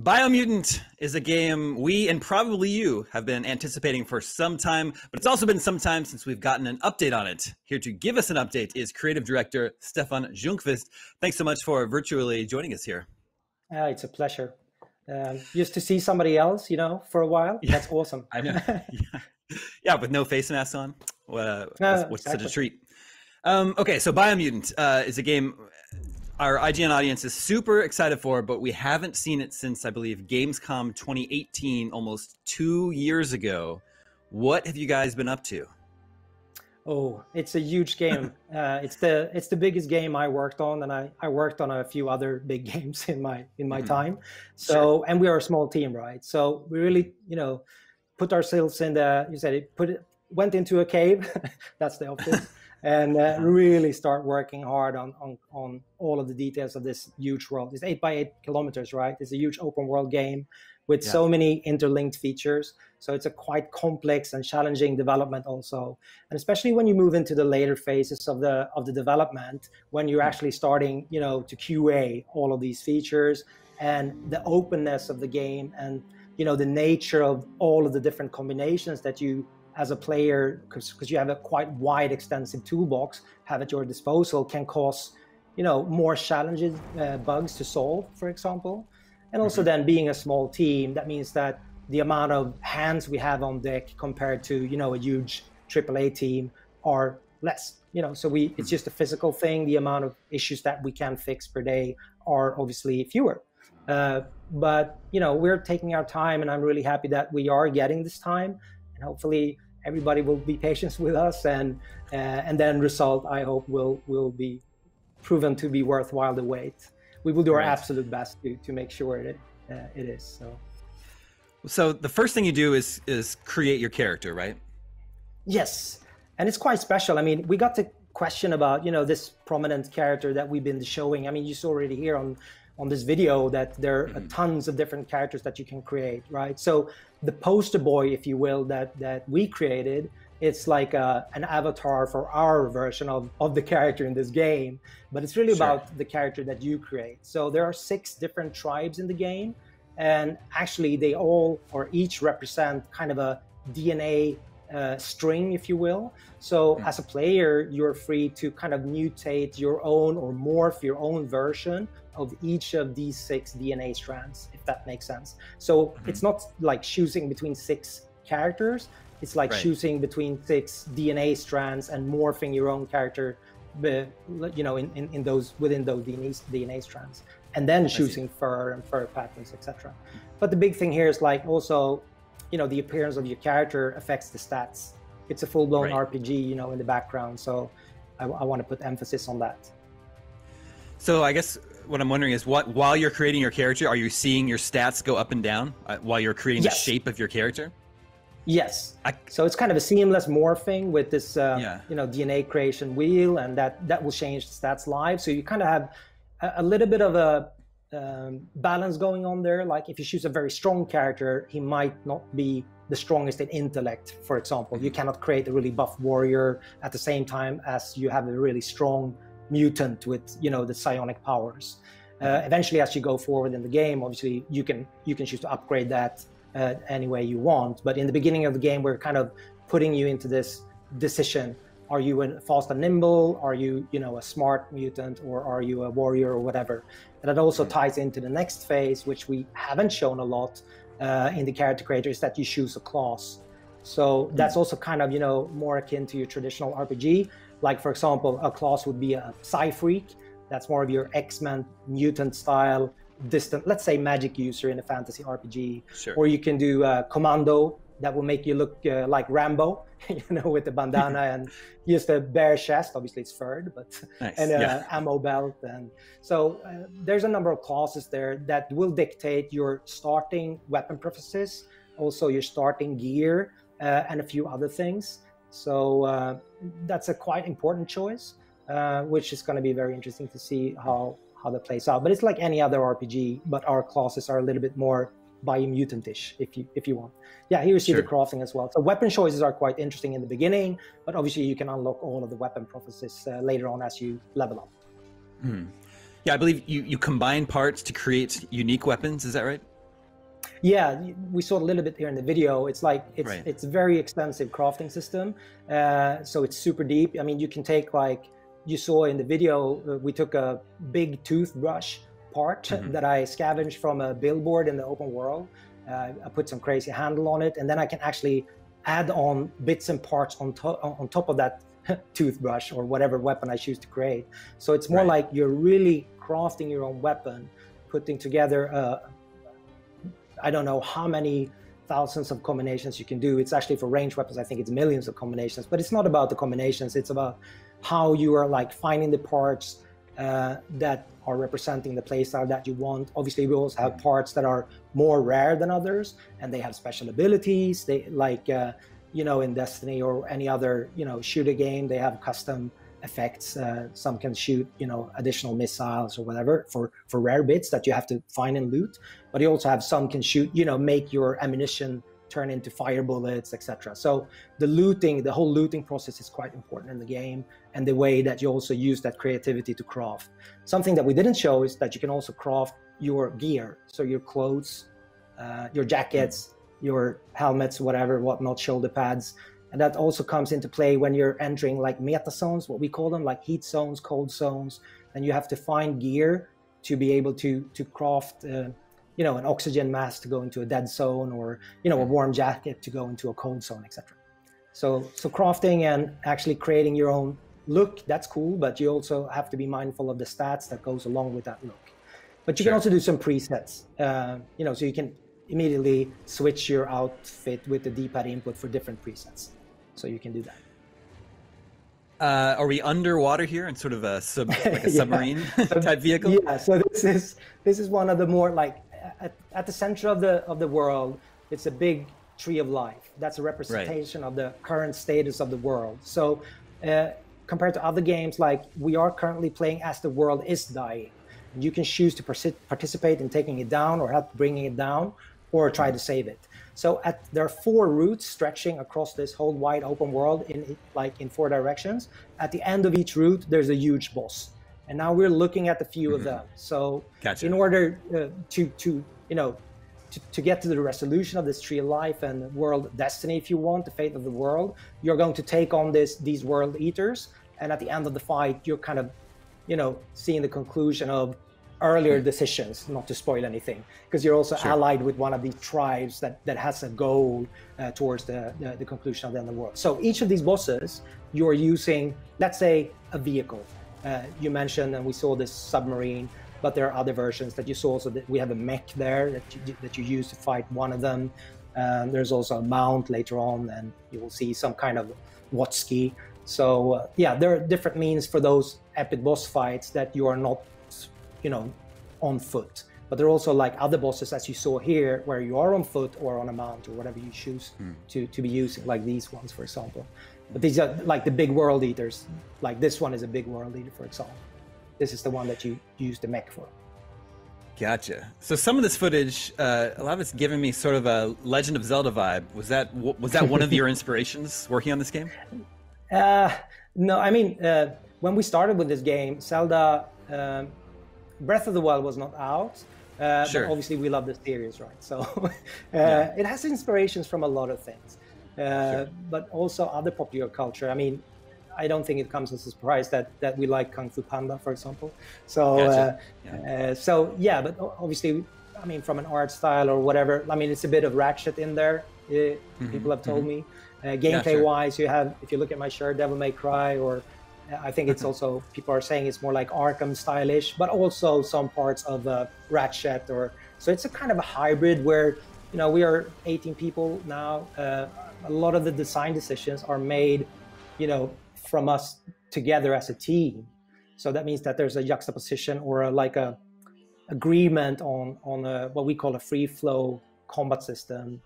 Biomutant is a game we and probably you have been anticipating for some time, but it's also been some time since we've gotten an update on it. Here to give us an update is creative director Stefan Ljungqvist. Thanks so much for virtually joining us here. It's a pleasure. Just to see somebody else, for a while. Yeah, that's awesome. I know. Yeah, with no face mask on. What's exactly. such a treat. Okay, so Biomutant is a game our IGN audience is super excited for, but we haven't seen it since, I believe, Gamescom 2018, almost 2 years ago. What have you guys been up to? Oh, it's a huge game. It's the biggest game I worked on, and I worked on a few other big games in my time. So, sure. And we are a small team, right? So we really, put ourselves in went into a cave. That's the office. And really start working hard on all of the details of this huge world. It's 8 by 8 kilometers, right? It's a huge open world game with so many interlinked features. So it's a quite complex and challenging development also. And especially when you move into the later phases of the development, when you're actually starting, to QA all of these features and the openness of the game and, the nature of all of the different combinations that you as a player, because you have a quite wide, extensive toolbox, have at your disposal, can cause, more challenges, bugs to solve, for example. And also then being a small team, that means that the amount of hands we have on deck compared to, a huge AAA team are less, so it's just a physical thing. The amount of issues that we can fix per day are obviously fewer. But, we're taking our time, and I'm really happy that we are getting this time, and hopefully everybody will be patient with us, and then result, I hope, will be proven to be worthwhile the wait. We will do our absolute best to make sure it is. So the first thing you do is create your character, right? Yes, and it's quite special. I mean, we got the question about this prominent character that we've been showing. I mean, you saw already here on this video that there are tons of different characters that you can create, right? So the poster boy, if you will, that we created, it's like an avatar for our version of the character in this game, but it's really about the character that you create. So there are 6 different tribes in the game, and actually they all or each represent kind of a DNA string, if you will. So as a player, you're free to kind of mutate your own or morph your own version of each of these 6 DNA strands, if that makes sense. So it's not like choosing between 6 characters. It's like choosing between 6 DNA strands and morphing your own character, in those within those DNA strands, and then choosing fur and fur patterns, etc. But the big thing here is like also, the appearance of your character affects the stats. It's a full-blown RPG, in the background. So I want to put emphasis on that. So I guess what I'm wondering is, while you're creating your character, are you seeing your stats go up and down while you're creating the shape of your character? Yes. So it's kind of a seamless morphing with this, DNA creation wheel, and that will change the stats live. So you kind of have a little bit of a balance going on there. Like if you choose a very strong character, he might not be the strongest in intellect, for example. You cannot create a really buff warrior at the same time as you have a really strong mutant with the psionic powers. Eventually, as you go forward in the game, obviously you can choose to upgrade that any way you want. But in the beginning of the game, we're kind of putting you into this decision: are you a fast and nimble? Are you a smart mutant, or are you a warrior or whatever? And that also ties into the next phase, which we haven't shown a lot in the character creator, is that you choose a class. So that's also kind of more akin to your traditional RPG. Like, for example, a class would be a Psy-Freak. That's more of your X-Men mutant style, distant, let's say, magic user in a fantasy RPG. Or you can do Commando. That will make you look like Rambo, with the bandana and just a bare chest. Obviously, it's furred, but ammo belt. And so there's a number of classes there that will dictate your starting weapon preferences, also your starting gear, and a few other things. So that's a quite important choice, which is going to be very interesting to see how that plays out. But it's like any other RPG, but our classes are a little bit more Biomutant-ish, if you want. Yeah, here you see the crafting as well. So weapon choices are quite interesting in the beginning, but obviously you can unlock all of the weapon preferences later on as you level up. Yeah, I believe you combine parts to create unique weapons. Is that right? Yeah, we saw a little bit here in the video. It's like it's a very extensive crafting system, so it's super deep. I mean, you can take, like you saw in the video, we took a big toothbrush part that I scavenged from a billboard in the open world. I put some crazy handle on it, and then I can actually add on bits and parts on top of that toothbrush or whatever weapon I choose to create. So it's more like you're really crafting your own weapon, putting together I don't know how many thousands of combinations you can do. It's actually, for ranged weapons, I think it's millions of combinations, but it's not about the combinations. It's about how you are like finding the parts that are representing the playstyle that you want. Obviously, we also have parts that are more rare than others, and they have special abilities. They like, you know, in Destiny or any other, you know, shooter game, they have custom effects. Some can shoot, you know, additional missiles or whatever for rare bits that you have to find and loot. But you also have some can shoot, you know, make your ammunition turn into fire bullets, etc. So the looting, the whole looting process is quite important in the game, and the way that you also use that creativity to craft. Something that we didn't show is that you can also craft your gear, so your clothes, your jackets, your helmets, whatever, whatnot, shoulder pads. And that also comes into play when you're entering like meta zones, what we call them, like heat zones, cold zones. And you have to find gear to be able to craft, you know, an oxygen mask to go into a dead zone, or, you know, a warm jacket to go into a cold zone, etc. So crafting and actually creating your own look, that's cool, but you also have to be mindful of the stats that goes along with that look. But you can also do some presets, you know, so you can immediately switch your outfit with the D-pad input for different presets. So you can do that. Are we underwater here in sort of a submarine type vehicle? Yeah. So this is one of the more like at the center of the world. It's a big tree of life. That's a representation of the current status of the world. So compared to other games, like we are currently playing as the world is dying. You can choose to participate in taking it down or help bringing it down, or try to save it. So there are 4 routes stretching across this whole wide open world in 4 directions. At the end of each route, there's a huge boss. And now we're looking at a few of them. So in order to get to the resolution of this tree of life and world destiny, if you want, the fate of the world, you're going to take on these world eaters. And at the end of the fight, you're kind of, you know, seeing the conclusion of earlier decisions, not to spoil anything, because you're also allied with one of these tribes that has a goal towards the conclusion of the end of the world. So each of these bosses, you're using, let's say, a vehicle. You mentioned, and we saw this submarine, but there are other versions that you saw. Also, that we have a mech there that you use to fight one of them. There's also a mount later on, and you will see some kind of Watski. So yeah, there are different means for those epic boss fights that you are not, you know, on foot. But there are also like other bosses, as you saw here, where you are on foot or on a mount or whatever you choose to be using, like these ones, for example. But these are like the big world eaters. Like this one is a big world eater, for example. This is the one that you use the mech for. Gotcha. So some of this footage, a lot of it's giving me sort of a Legend of Zelda vibe. Was that one of your inspirations working on this game? No, I mean, when we started with this game, Zelda Breath of the Wild was not out. But obviously we love the series, right? So it has inspirations from a lot of things, but also other popular culture. I mean, I don't think it comes as a surprise that we like Kung Fu Panda, for example. So but obviously, I mean, from an art style or whatever, I mean, it's a bit of Ratchet in there. People have told me. Gameplay-wise, you have, if you look at my shirt, Devil May Cry, or I think it's also, people are saying it's more like Arkham stylish, but also some parts of Ratchet, so it's a kind of a hybrid where, you know, we are 18 people now. A lot of the design decisions are made, you know, from us together as a team. So that means that there's a juxtaposition or a agreement on what we call a free flow combat system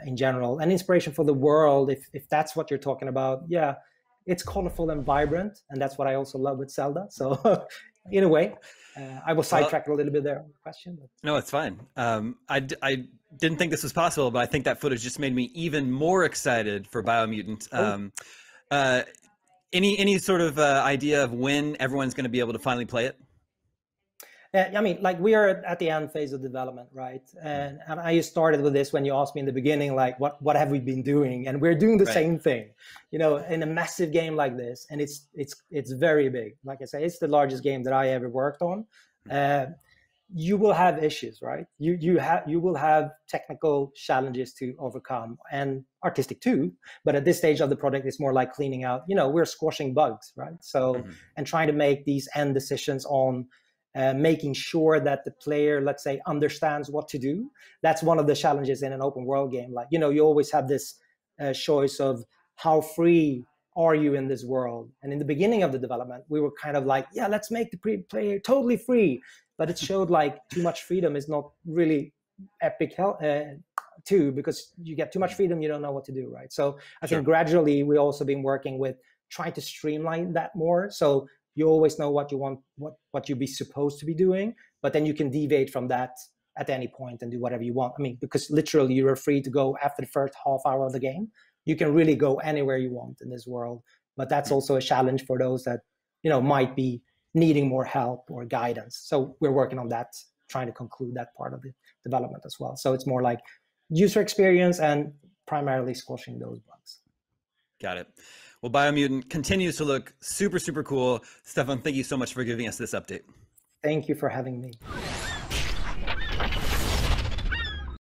in general, and inspiration for the world. If that's what you're talking about, yeah. It's colorful and vibrant, and that's what I also love with Zelda. So, in a way, I was sidetracked a little bit there on the question. But... No, it's fine. I didn't think this was possible, but I think that footage just made me even more excited for Biomutant. Any sort of idea of when everyone's going to be able to finally play it? I mean, like we are at the end phase of development, right? And I started with this when you asked me in the beginning, like, what have we been doing? And we're doing the same thing, you know, in a massive game like this, and it's very big. Like I say, it's the largest game that I ever worked on. You will have issues, right? You will have technical challenges to overcome, and artistic too. But at this stage of the project, it's more like cleaning out. You know, we're squashing bugs, right? So and trying to make these end decisions on. Making sure that the player, let's say, understands what to do. That's one of the challenges in an open world game. Like, you know, you always have this choice of how free are you in this world. And in the beginning of the development, we were kind of like, yeah, let's make the player totally free. But it showed like too much freedom is not really epic too, because you get too much freedom, you don't know what to do, right? So I think gradually we've also been working with trying to streamline that more. So you always know what you want, what you be supposed to be doing, but then you can deviate from that at any point and do whatever you want. I mean, because literally you're free to go after the first half hour of the game. You can really go anywhere you want in this world, but that's also a challenge for those that, you know, might be needing more help or guidance. So we're working on that, trying to conclude that part of the development as well. So it's more like user experience and primarily squashing those bugs. Got it. Well, Biomutant continues to look super, super cool. Stefan, thank you so much for giving us this update. Thank you for having me.